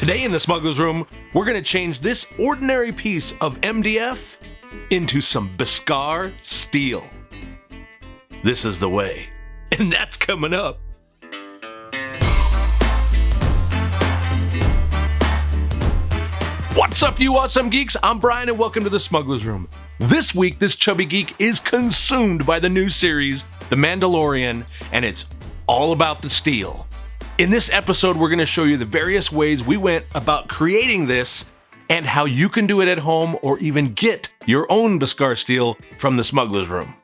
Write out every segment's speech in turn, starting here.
Today in the Smugglers Room, we're going to change this ordinary piece of MDF into some Beskar steel. This is the way, and that's coming up. What's up, you awesome geeks? I'm Brian, and welcome to the Smugglers Room. This week, this chubby geek is consumed by the new series, The Mandalorian, and it's all about the steel. In this episode, we're going to show you the various ways we went about creating this and how you can do it at home or even get your own Beskar steel from the Smugglers Room.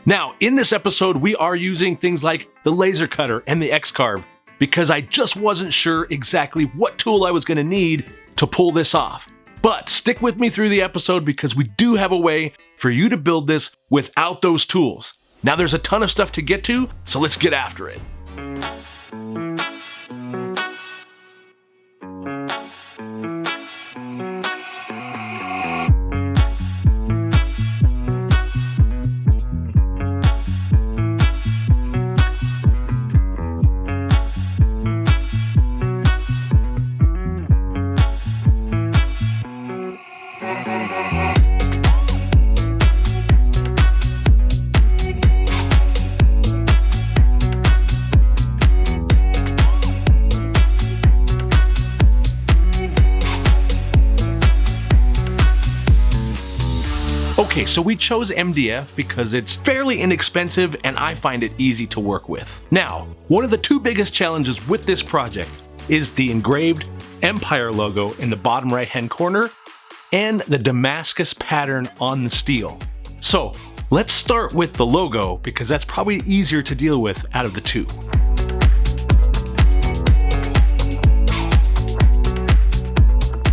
Now, in this episode, we are using things like the laser cutter and the X-Carve because I just wasn't sure exactly what tool I was going to need to pull this off. But stick with me through the episode because we do have a way for you to build this without those tools. Now, there's a ton of stuff to get to, so let's get after it. Okay, so we chose MDF because it's fairly inexpensive and I find it easy to work with. Now, one of the two biggest challenges with this project is the engraved Empire logo in the bottom right-hand corner and the Damascus pattern on the steel. So let's start with the logo because that's probably easier to deal with out of the two.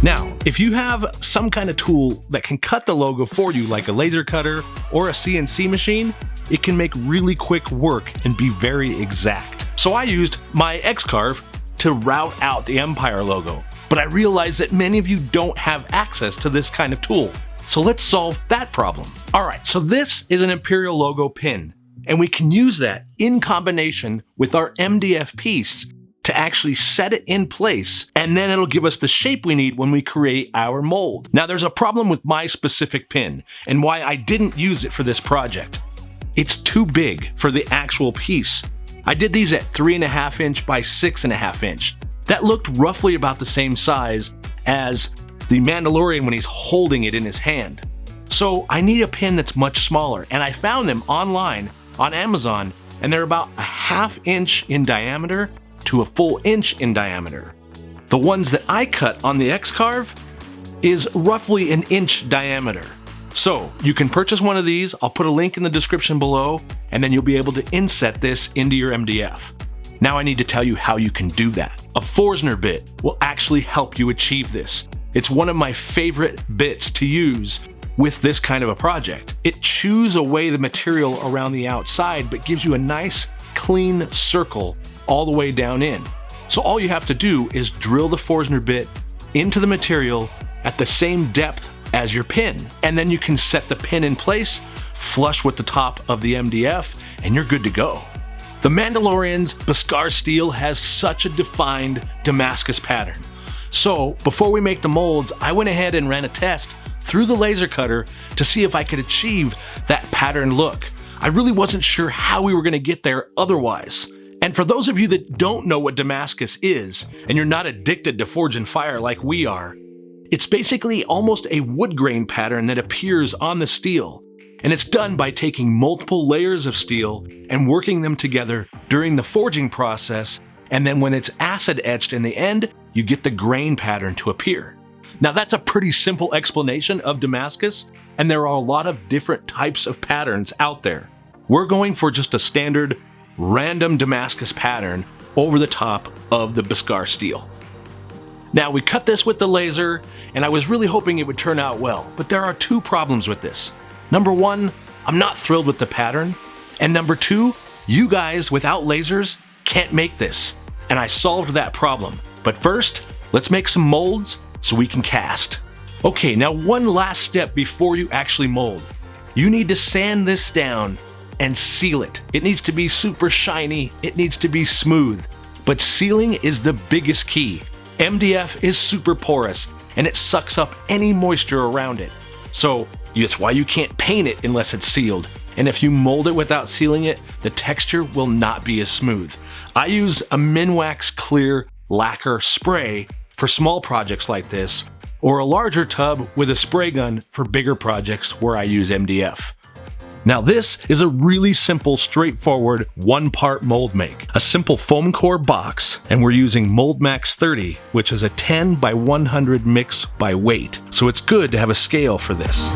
Now, if you have some kind of tool that can cut the logo for you, like a laser cutter or a CNC machine, it can make really quick work and be very exact. So I used my X-Carve to route out the Empire logo, but I realized that many of you don't have access to this kind of tool. So let's solve that problem. All right, so this is an Imperial logo pin, and we can use that in combination with our MDF piece to actually set it in place, and then it'll give us the shape we need when we create our mold. Now, there's a problem with my specific pin and why I didn't use it for this project. It's too big for the actual piece. I did these at 3.5 inch by 6.5 inch. That looked roughly about the same size as the Mandalorian when he's holding it in his hand. So I need a pin that's much smaller, and I found them online on Amazon, and they're about 1/2 inch in diameter to a full inch in diameter. The ones that I cut on the X-Carve is roughly 1 inch diameter. So you can purchase one of these. I'll put a link in the description below, and then you'll be able to inset this into your MDF. Now I need to tell you how you can do that. A Forstner bit will actually help you achieve this. It's one of my favorite bits to use with this kind of a project. It chews away the material around the outside, but gives you a nice, clean circle all the way down in. So all you have to do is drill the Forstner bit into the material at the same depth as your pin, and then you can set the pin in place flush with the top of the MDF, and you're good to go. The Mandalorian's Beskar steel has such a defined damascus pattern. So before we make the molds, I went ahead and ran a test through the laser cutter to see if I could achieve that pattern look. I really wasn't sure how we were going to get there otherwise. And for those of you that don't know what damascus is, and you're not addicted to forge and fire like we are, it's basically almost a wood grain pattern that appears on the steel. And it's done by taking multiple layers of steel and working them together during the forging process, and then when it's acid etched in the end, you get the grain pattern to appear. Now that's a pretty simple explanation of damascus, and there are a lot of different types of patterns out there. We're going for just a standard random damascus pattern over the top of the Beskar steel. Now we cut this with the laser, and I was really hoping it would turn out well, but there are two problems with this. Number one, I'm not thrilled with the pattern, and number two, you guys without lasers can't make this, and I solved that problem. But first, let's make some molds so we can cast. Okay, now one last step before you actually mold. You need to sand this down and seal it. It needs to be super shiny, it needs to be smooth, but sealing is the biggest key. MDF is super porous and it sucks up any moisture around it. So that's why you can't paint it unless it's sealed. And if you mold it without sealing it, the texture will not be as smooth. I use a Minwax clear lacquer spray for small projects like this, or a larger tub with a spray gun for bigger projects where I use MDF. Now this is a really simple, straightforward one-part mold make. A simple foam core box, and we're using Mold Max 30, which is a 10 by 100 mix by weight. So it's good to have a scale for this.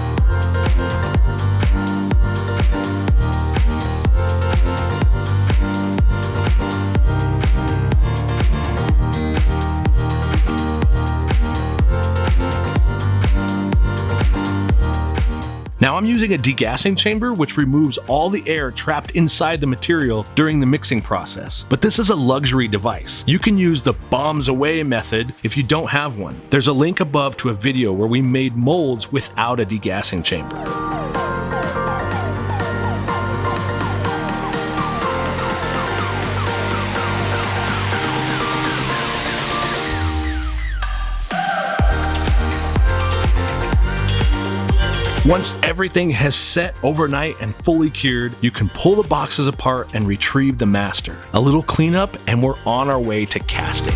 Now I'm using a degassing chamber which removes all the air trapped inside the material during the mixing process. But this is a luxury device. You can use the bombs away method if you don't have one. There's a link above to a video where we made molds without a degassing chamber. Once everything has set overnight and fully cured, you can pull the boxes apart and retrieve the master. A little cleanup and we're on our way to casting.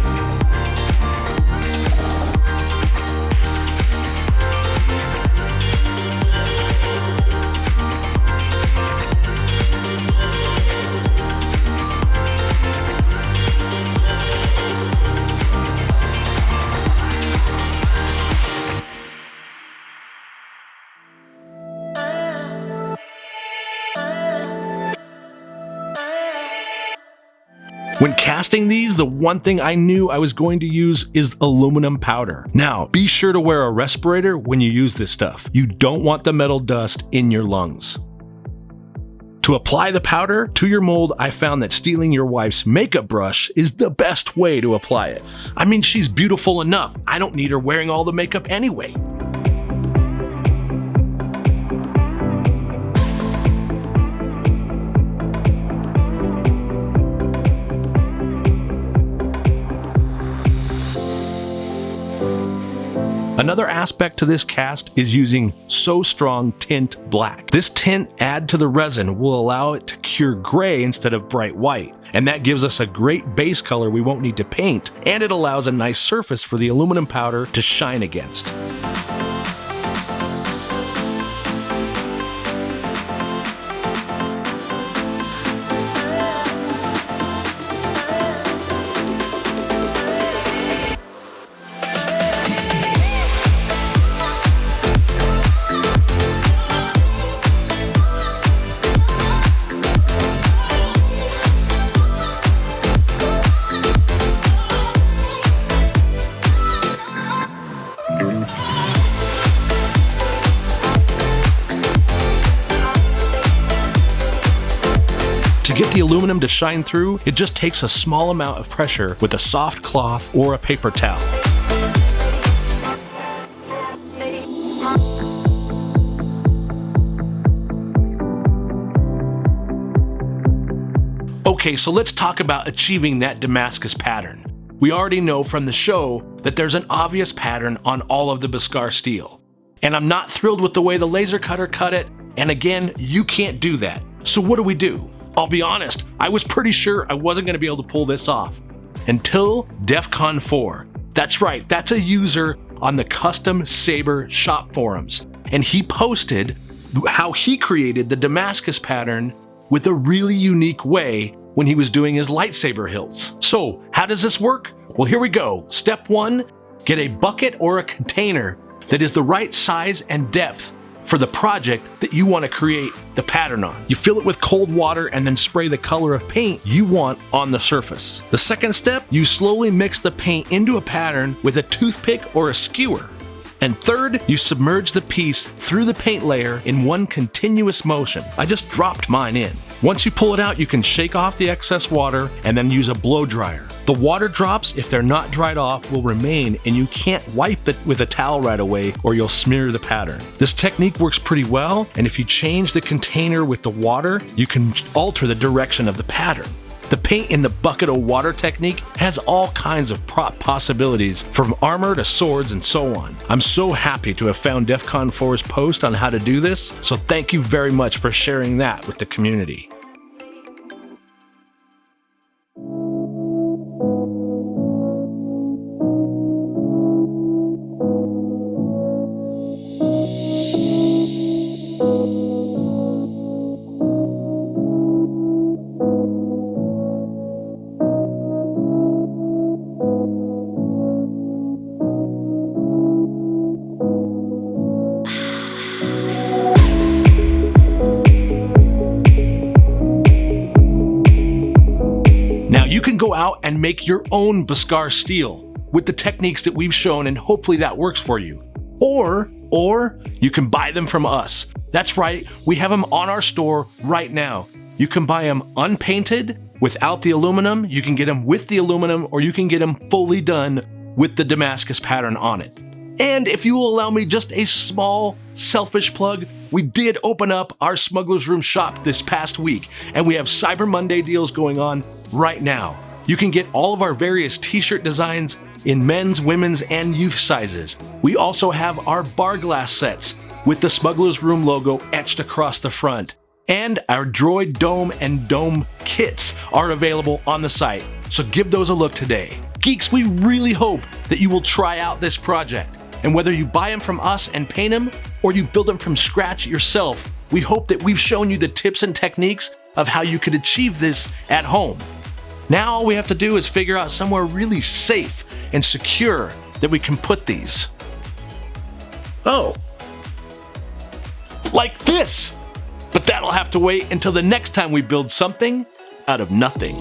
When casting these, the one thing I knew I was going to use is aluminum powder. Now, be sure to wear a respirator when you use this stuff. You don't want the metal dust in your lungs. To apply the powder to your mold, I found that stealing your wife's makeup brush is the best way to apply it. I mean, she's beautiful enough. I don't need her wearing all the makeup anyway. Another aspect to this cast is using So Strong Tint Black. This tint add to the resin will allow it to cure gray instead of bright white, and that gives us a great base color we won't need to paint, and it allows a nice surface for the aluminum powder to shine against. To get the aluminum to shine through, it just takes a small amount of pressure with a soft cloth or a paper towel. Okay, so let's talk about achieving that Damascus pattern. We already know from the show that there's an obvious pattern on all of the Beskar steel. And I'm not thrilled with the way the laser cutter cut it, and again, you can't do that. So what do? I'll be honest, I was pretty sure I wasn't going to be able to pull this off. Until DEFCON 4. That's right, that's a user on the Custom Saber shop forums. And he posted how he created the Damascus pattern with a really unique way when he was doing his lightsaber hilts. So, how does this work? Well, here we go. Step 1, get a bucket or a container that is the right size and depth for the project that you want to create the pattern on. You fill it with cold water and then spray the color of paint you want on the surface. The second step, you slowly mix the paint into a pattern with a toothpick or a skewer. And third, you submerge the piece through the paint layer in one continuous motion. I just dropped mine in. Once you pull it out, you can shake off the excess water and then use a blow dryer. The water drops, if they're not dried off, will remain, and you can't wipe it with a towel right away or you'll smear the pattern. This technique works pretty well, and if you change the container with the water, you can alter the direction of the pattern. The paint in the bucket of water technique has all kinds of prop possibilities, from armor to swords and so on. I'm so happy to have found DEF CON 4's post on how to do this, so thank you very much for sharing that with the community. Now you can go out and make your own Beskar steel with the techniques that we've shown, and hopefully that works for you. Or you can buy them from us. That's right, we have them on our store right now. You can buy them unpainted without the aluminum, you can get them with the aluminum, or you can get them fully done with the Damascus pattern on it. And if you will allow me just a small, selfish plug, we did open up our Smugglers Room shop this past week, and we have Cyber Monday deals going on right now. You can get all of our various t-shirt designs in men's, women's, and youth sizes. We also have our bar glass sets with the Smugglers Room logo etched across the front. And our droid dome and dome kits are available on the site, so give those a look today. Geeks, we really hope that you will try out this project. And whether you buy them from us and paint them, or you build them from scratch yourself, we hope that we've shown you the tips and techniques of how you could achieve this at home. Now all we have to do is figure out somewhere really safe and secure that we can put these. Oh, like this! But that'll have to wait until the next time we build something out of nothing.